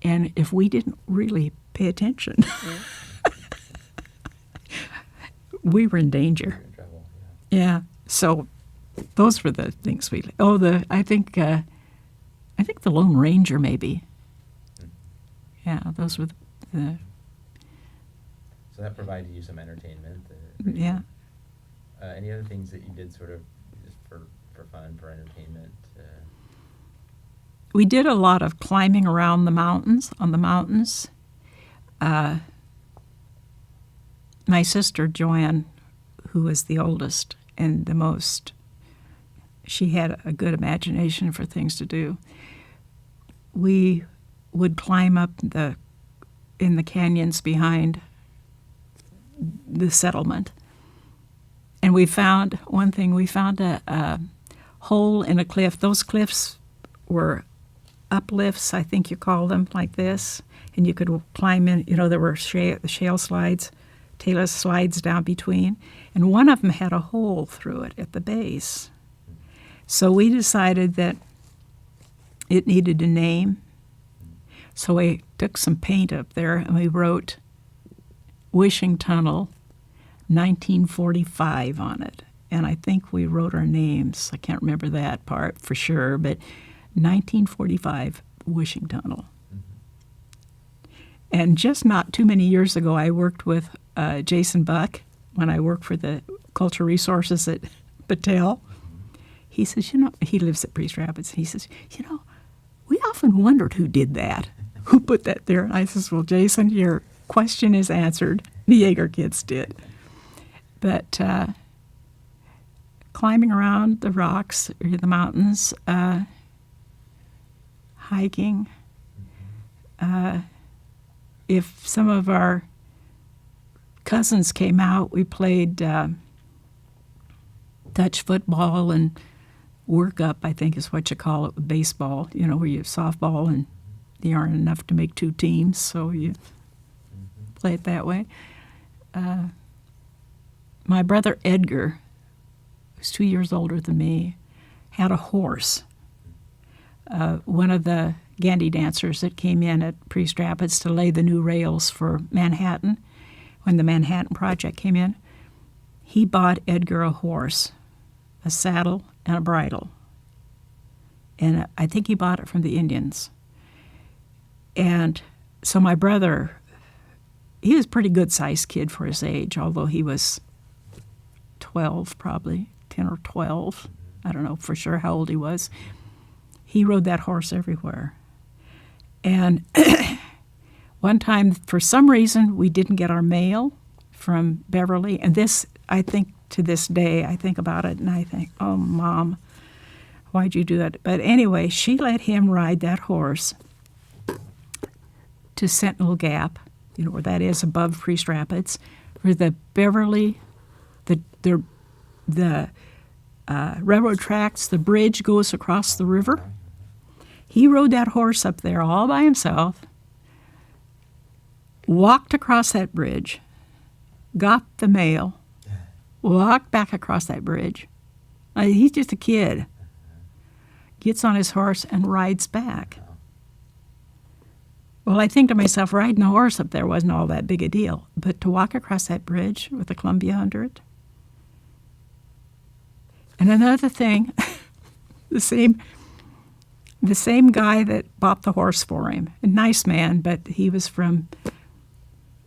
And if we didn't really pay attention, we were in danger. In trouble, Yeah. So those were the things we. I think the Lone Ranger maybe. Yeah, those were the. So that provided you some entertainment. Yeah. Any other things that you did sort of just for fun, for entertainment? We did a lot of climbing around the mountains, on the mountains. My sister, Joanne, who was the oldest and the most, she had a good imagination for things to do. We would climb up in the canyons behind the settlement. And we found a hole in a cliff. Those cliffs were uplifts, I think you call them, like this. And you could climb in, there were shale slides, talus slides down between. And one of them had a hole through it at the base. So we decided that it needed a name. So we took some paint up there and we wrote Wishing Tunnel 1945 on it. And I think we wrote our names. I can't remember that part for sure, but 1945 Wishing Tunnel. Mm-hmm. And just not too many years ago, I worked with Jason Buck when I worked for the Culture Resources at Battelle. He says, he lives at Priest Rapids. He says, we often wondered who did that, who put that there. And I says, well, Jason, your question is answered. The Yeager kids did. But climbing around the rocks or the mountains, hiking. If some of our cousins came out, we played touch football and work up, I think is what you call it, with baseball, where you have softball and there aren't enough to make two teams, so you play it that way. My brother Edgar, who's 2 years older than me, had a horse. One of the Gandy dancers that came in at Priest Rapids to lay the new rails for Manhattan, when the Manhattan Project came in, he bought Edgar a horse, a saddle, and a bridle. And I think he bought it from the Indians. And so my brother, he was a pretty good-sized kid for his age, although he was 12 probably, 10 or 12. I don't know for sure how old he was. He rode that horse everywhere. And one time, for some reason, we didn't get our mail from Beverly. And this, I think, to this day, I think about it and I think, oh, Mom, why'd you do that? But anyway, she let him ride that horse to Sentinel Gap, where that is above Priest Rapids, where the Beverly, the railroad tracks, the bridge goes across the river. He rode that horse up there all by himself, walked across that bridge, got the mail, walked back across that bridge. He's just a kid. Gets on his horse and rides back. Well, I think to myself, riding a horse up there wasn't all that big a deal, but to walk across that bridge with the Columbia under it. And another thing, the same guy that bought the horse for him, a nice man, but he was from,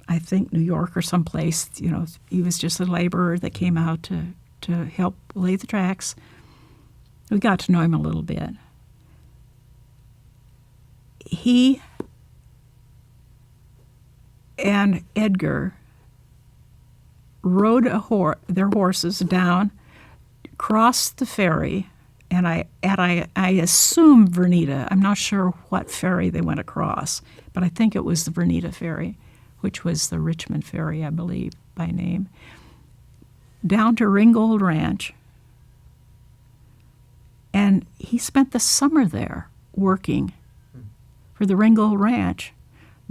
I think, New York or someplace. He was just a laborer that came out to help lay the tracks. We got to know him a little bit. He and Edgar rode their horses down, crossed the ferry, and I assume Vernita. I'm not sure what ferry they went across, but I think it was the Vernita ferry, which was the Richmond ferry, I believe, by name, down to Ringgold Ranch. And he spent the summer there working for the Ringgold Ranch.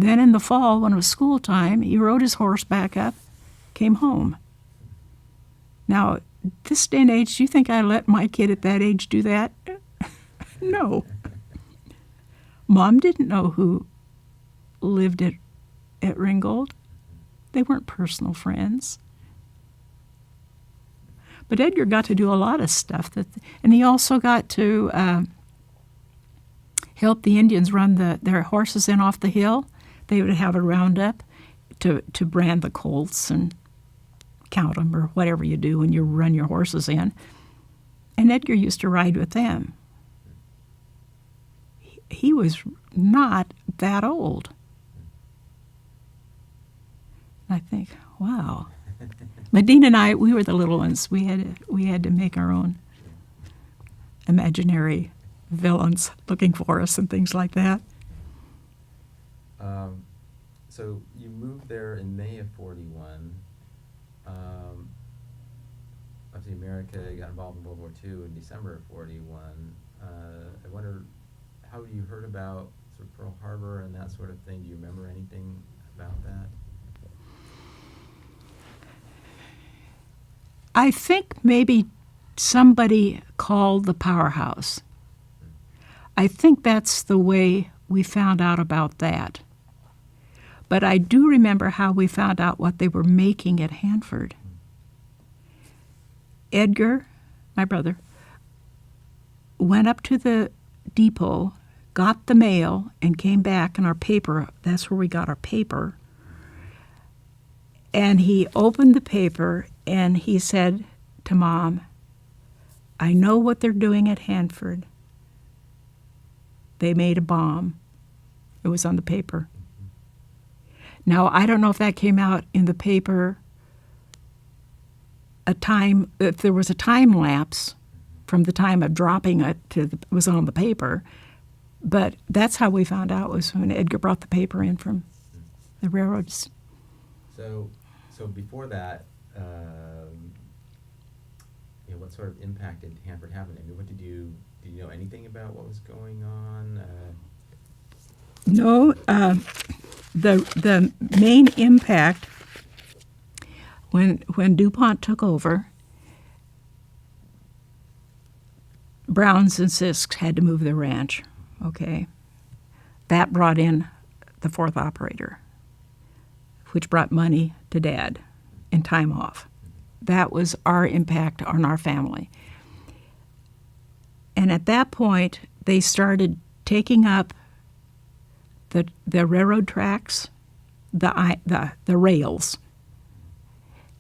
Then in the fall, when it was school time, he rode his horse back up, came home. Now, this day and age, do you think I let my kid at that age do that? No. Mom didn't know who lived at Ringgold. They weren't personal friends. But Edgar got to do a lot of stuff, and he also got to help the Indians run their horses in off the hill. They would have a roundup to brand the colts and count them or whatever you do when you run your horses in. And Edgar used to ride with them. He was not that old. I think, wow. Medina and I, we were the little ones. We had to make our own imaginary villains looking for us and things like that. So you moved there in May of 41. Obviously, America got involved in World War II in December of 41. I wonder how you heard about sort of Pearl Harbor and that sort of thing. Do you remember anything about that? I think maybe somebody called the powerhouse. I think that's the way we found out about that. But I do remember how we found out what they were making at Hanford. Edgar, my brother, went up to the depot, got the mail, and came back, and our paper, that's where we got our paper. And he opened the paper, and he said to Mom, I know what they're doing at Hanford. They made a bomb. It was on the paper. Now, I don't know if that came out in the paper a time, if there was a time lapse from the time of dropping it to it was on the paper. But that's how we found out, was when Edgar brought the paper in from the railroads. So before that, what sort of impact did Hanford have? I mean, did you know anything about what was going on? No, the main impact when DuPont took over, Browns and Sisks had to move their ranch. Okay, that brought in the fourth operator, which brought money to Dad and time off. That was our impact on our family. And at that point, they started taking up the railroad tracks, the rails,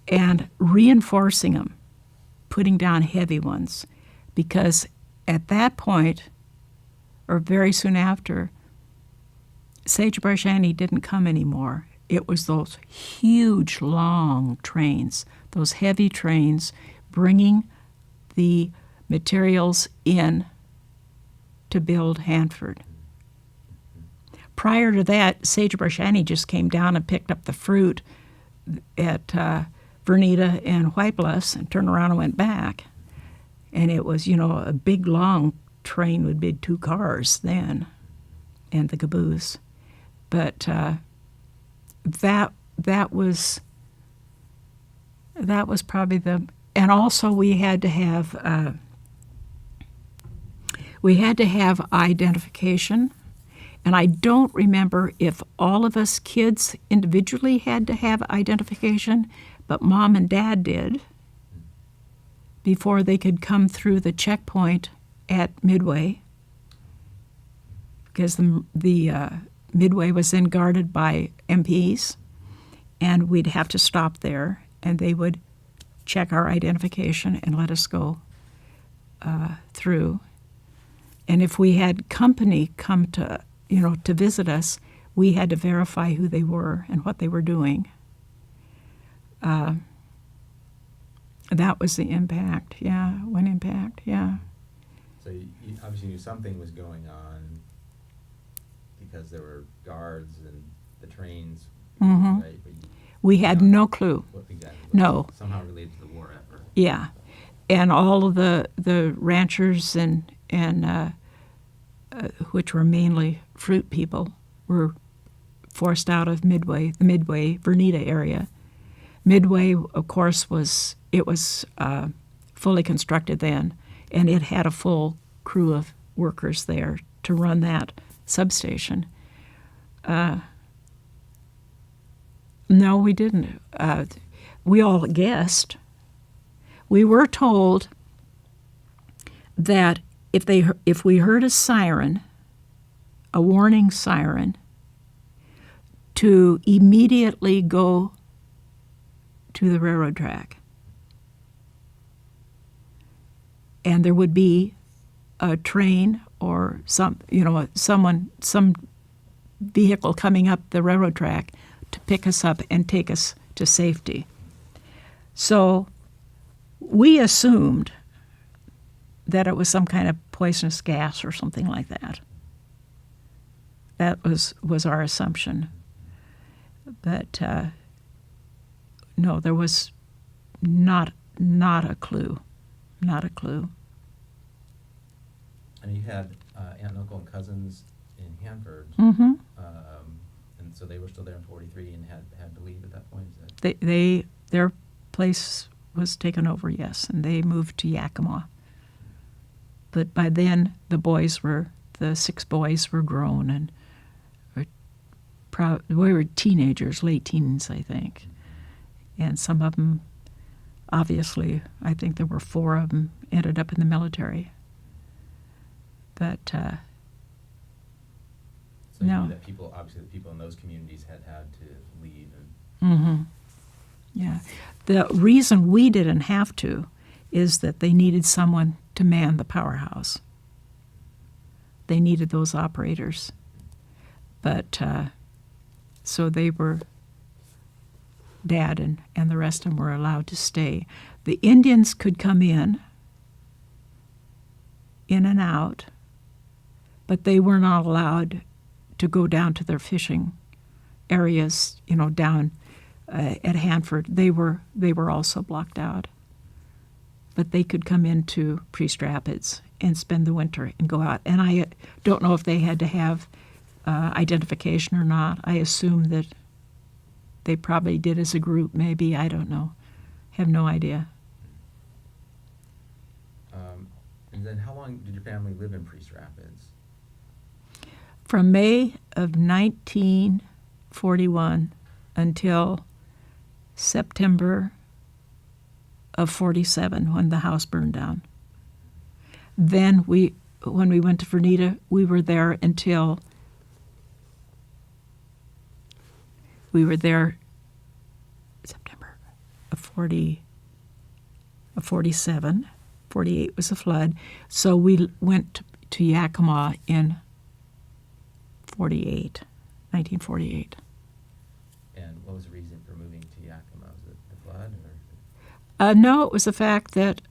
and reinforcing them, putting down heavy ones, because at that point, or very soon after, Sagebrush Annie didn't come anymore. It was those huge, long trains, those heavy trains, bringing the materials in to build Hanford. Prior to that, Sagebrush Annie just came down and picked up the fruit at Vernita and White Bluffs and turned around and went back. And it was, a big, long train would be 2 cars then, and the caboose. But that was probably and also we had to have identification. And I don't remember if all of us kids individually had to have identification, but Mom and Dad did before they could come through the checkpoint at Midway, because the Midway was then guarded by MPs, and we'd have to stop there, and they would check our identification and let us go through. And if we had company come to visit us, we had to verify who they were and what they were doing. That was the impact, one impact, So you obviously knew something was going on because there were guards and the trains, Mhm. right? But We had no clue. what exactly was No. somehow related to the war effort. Yeah, and all of the ranchers and which were mainly fruit people, were forced out of Midway, the Midway Vernita area. Midway, of course, was fully constructed then, and it had a full crew of workers there to run that substation. No, we didn't. We all guessed. We were told that if we heard a siren, a warning siren, to immediately go to the railroad track. And there would be a train or some vehicle coming up the railroad track to pick us up and take us to safety. So we assumed that it was some kind of poisonous gas or something like that. That was our assumption. But no, there was not a clue. Not a clue. And you had aunt, uncle, and cousins in Hanford, Mm-hmm. And so they were still there in 43 and had to leave at that point. Is that Their place was taken over, yes, and they moved to Yakima. But by then, the 6 boys were grown, and we were teenagers, late teens, I think. And some of them, obviously, I think there were 4 of them, ended up in the military. But so no. you knew that the people in those communities had to leave. Mm-hmm. Yeah. The reason we didn't have to is that they needed someone to man the powerhouse. They needed those operators. But so they were Dad and the rest of them were allowed to stay. The Indians could come in and out, but they were not allowed to go down to their fishing areas, down at Hanford. They were also blocked out. But they could come into Priest Rapids and spend the winter and go out. And I don't know if they had to have identification or not. I assume that they probably did as a group, maybe. I don't know. Have no idea. And then how long did your family live in Priest Rapids? From May of 1941 until September of 47, when the house burned down. Then when we went to Vernita, we were there until September of 47. 48 was the flood. So we went to Yakima in 1948. And what was the reason for moving to Yakima? Was it the flood? No, it was the fact that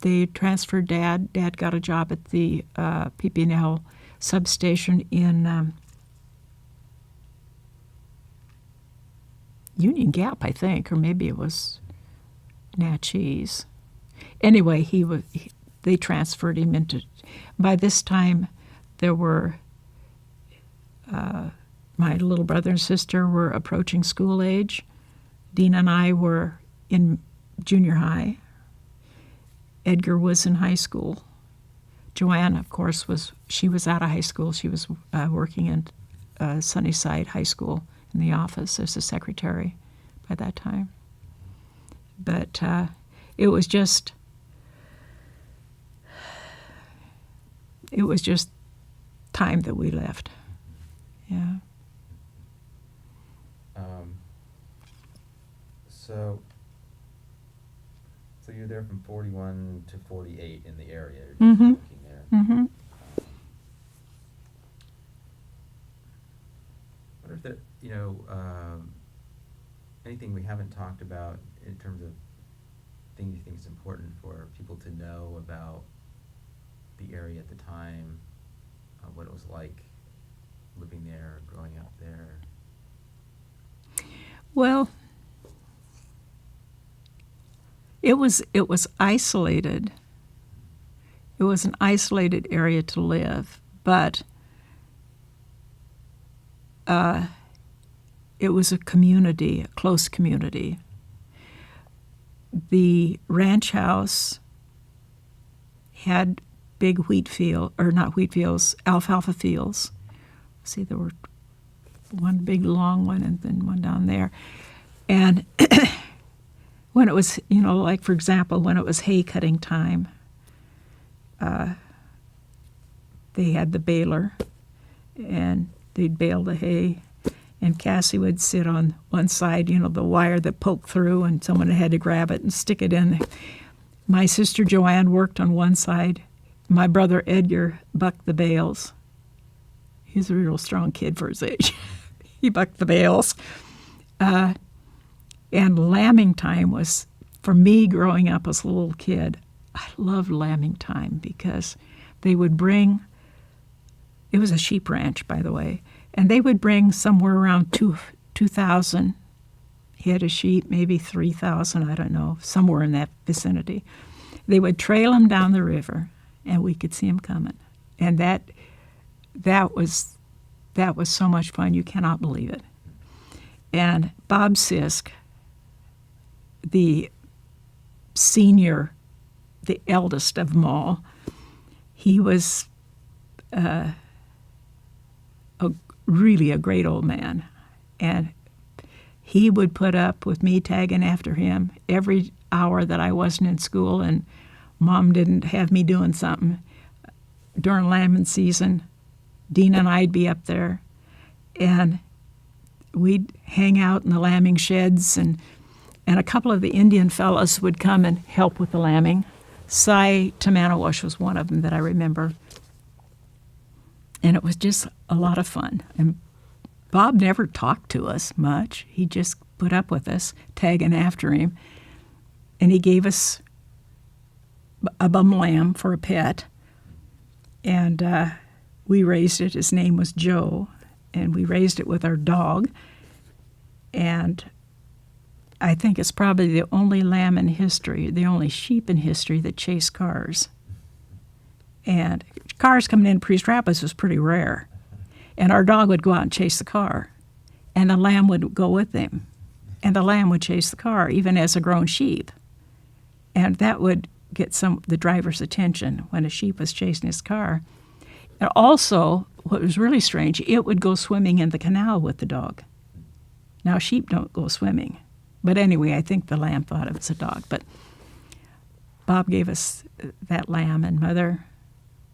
they transferred Dad. Dad got a job at the PP&L substation in Union Gap, I think, or maybe it was Natchez. Anyway, they transferred him into. By this time, there were my little brother and sister were approaching school age. Dean and I were in junior high. Edgar was in high school. Joanne, of course, was out of high school. She was working in Sunnyside High School in the office as a secretary by that time. But it was just time that we left. Yeah. So you're there from 41 to 48 in the area. You're Mm-hmm. working there. Mm-hmm. What if there, anything we haven't talked about in terms of things you think is important for people to know about the area at the time, what it was like living there, growing up there? Well, it was isolated. It was an isolated area to live, but it was a community, a close community. The ranch house had big alfalfa fields. See, there were one big long one and then one down there. And when it was, like for example, when it was hay cutting time, they had the baler and they'd bale the hay. And Cassie would sit on one side, the wire that poked through, and someone had to grab it and stick it in. My sister Joanne worked on one side. My brother Edgar bucked the bales. He's a real strong kid for his age. He bucked the bales. And lambing time was, for me growing up as a little kid, I loved lambing time because they would bring, it was a sheep ranch, by the way, and they would bring somewhere around 2,000 head of sheep, maybe 3,000, I don't know, somewhere in that vicinity. They would trail them down the river, and we could see them coming. And that was so much fun, you cannot believe it. And Bob Sisk, the senior, the eldest of them all, he was really a great old man. And he would put up with me tagging after him every hour that I wasn't in school and Mom didn't have me doing something. During lambing season, Dean and I'd be up there, and we'd hang out in the lambing sheds, and a couple of the Indian fellows would come and help with the lambing. Cy Tamanawash was one of them that I remember. And it was just a lot of fun. And Bob never talked to us much. He just put up with us, tagging after him. And he gave us a bum lamb for a pet. And we raised it. His name was Joe. And we raised it with our dog. And I think it's probably the only lamb in history, the only sheep in history that chased cars. And cars coming in Priest Rapids was pretty rare. And our dog would go out and chase the car. And the lamb would go with him. And the lamb would chase the car, even as a grown sheep. And that would get the driver's attention when a sheep was chasing his car. And also, what was really strange, it would go swimming in the canal with the dog. Now, sheep don't go swimming. But anyway, I think the lamb thought it was a dog. But Bob gave us that lamb, and Mother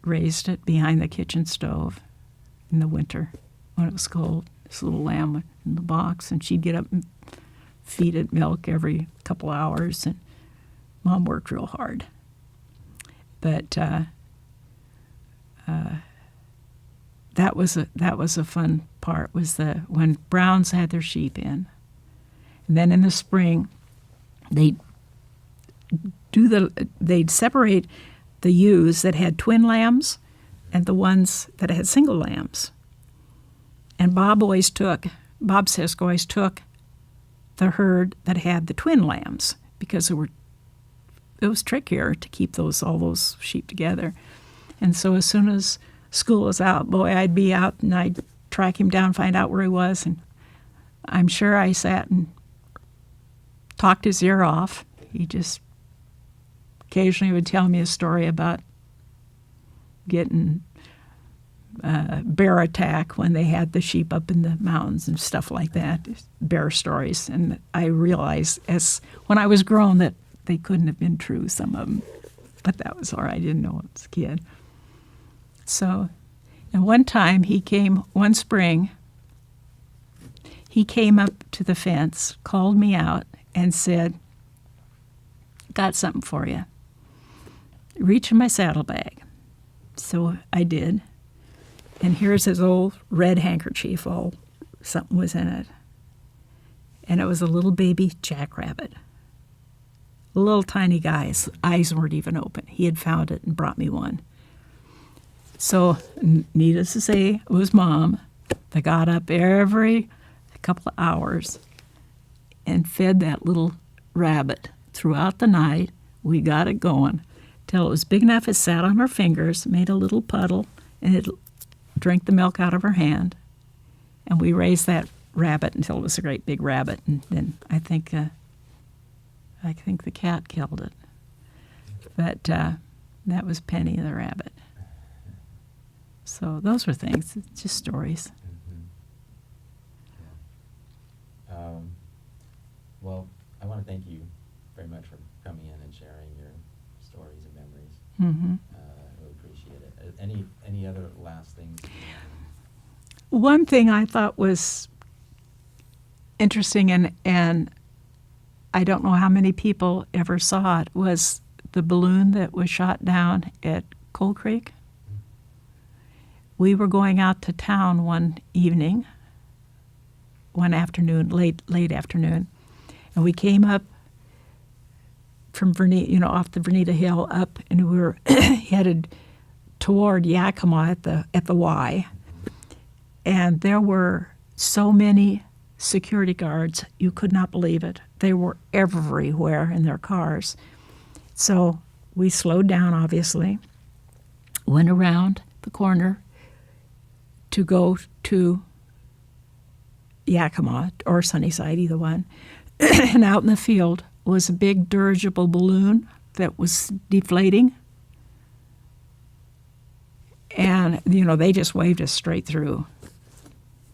raised it behind the kitchen stove in the winter when it was cold. This little lamb in the box, and she'd get up and feed it milk every couple hours, and Mom worked real hard. But that was a fun part, was when Browns had their sheep in. And then in the spring, they'd separate the ewes that had twin lambs and the ones that had single lambs. And Bob Sisk always took the herd that had the twin lambs because it was trickier to keep all those sheep together. And so as soon as school was out, boy, I'd be out and I'd track him down, find out where he was. And I'm sure I sat and talked his ear off. He just occasionally would tell me a story about getting bear attack when they had the sheep up in the mountains and stuff like that, bear stories. And I realized when I was grown that they couldn't have been true, some of them. But that was all right. I didn't know I was a kid. So, and one time one spring, he came up to the fence, called me out, and said, "Got something for you." Reach in my saddlebag. So I did. And here's his old red handkerchief. Something was in it. And it was a little baby jackrabbit. A little tiny guy. His eyes weren't even open. He had found it and brought me one. So, needless to say, it was Mom that got up every couple of hours and fed that little rabbit throughout the night. We got it going till it was big enough it sat on her fingers, made a little puddle, and it drank the milk out of her hand. And we raised that rabbit until it was a great big rabbit. And then I think the cat killed it. But that was Penny the rabbit. So those were things, just stories. Mm-hmm. Well, I want to thank you very much for coming in and sharing your stories and memories. Mm-hmm. I really appreciate it. Any other last things? One thing I thought was interesting, and I don't know how many people ever saw it, was the balloon that was shot down at Coal Creek. We were going out to town one afternoon, late afternoon, and we came up from off the Vernita Hill up, and we were headed toward Yakima at the Y, and there were so many security guards, you could not believe it. They were everywhere in their cars. So we slowed down, obviously, went around the corner to go to Yakima or Sunnyside, either one. And out in the field was a big dirigible balloon that was deflating. And, they just waved us straight through.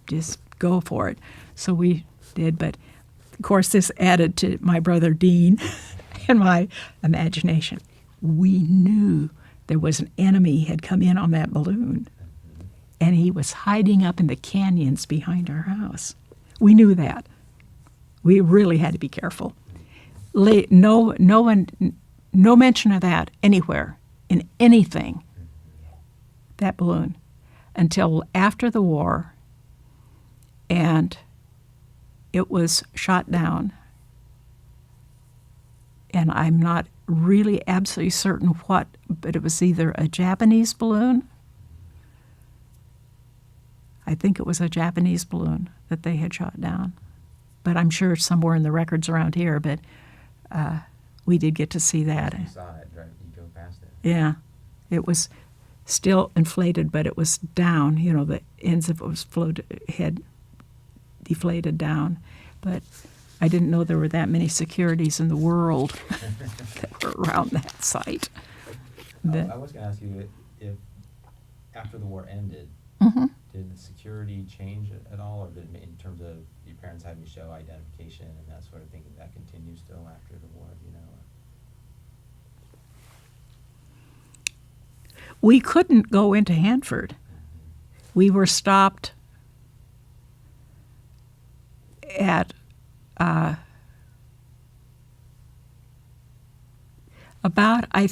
Just go for it. So we did, but of course this added to my brother Dean and my imagination. We knew there was an enemy had come in on that balloon, and he was hiding up in the canyons behind our house. We knew that. We really had to be careful. No mention of that anywhere in anything, that balloon, until after the war. and it was shot down. And I'm not really absolutely certain what, but it was either a Japanese balloon. I think it was a Japanese balloon that they had shot down. But I'm sure it's somewhere in the records around here, but we did get to see that. You saw it, right? You go past it. Yeah. It was still inflated, but it was down. You know, the ends of it was had deflated down. But I didn't know there were that many securities in the world that were around that site. But, I was going to ask you if after the war ended, Mhm. did the security change at all, or did it, in terms of your parents having to show identification and that sort of thing, did that continue still after the war? Do you know? we couldn't go into Hanford. We were stopped at about I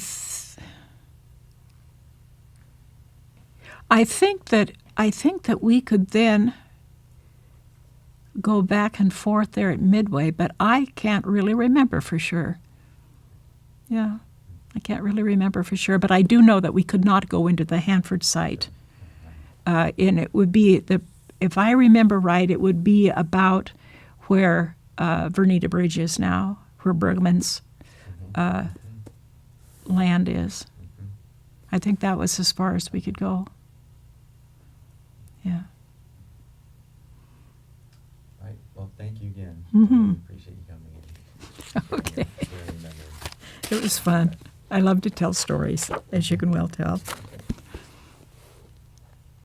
think that we could then go back and forth there at Midway, but I can't really remember for sure. Yeah, I can't really remember for sure, but I do know that we could not go into the Hanford site. And it would be, if I remember right, it would be about where Vernita Bridge is now, where Bergman's land is. I think that was as far as we could go. Yeah. Right. Well, thank you again. Mhm. I really appreciate you coming in. Okay. Sharing memories. It was fun. I love to tell stories, as you can well tell.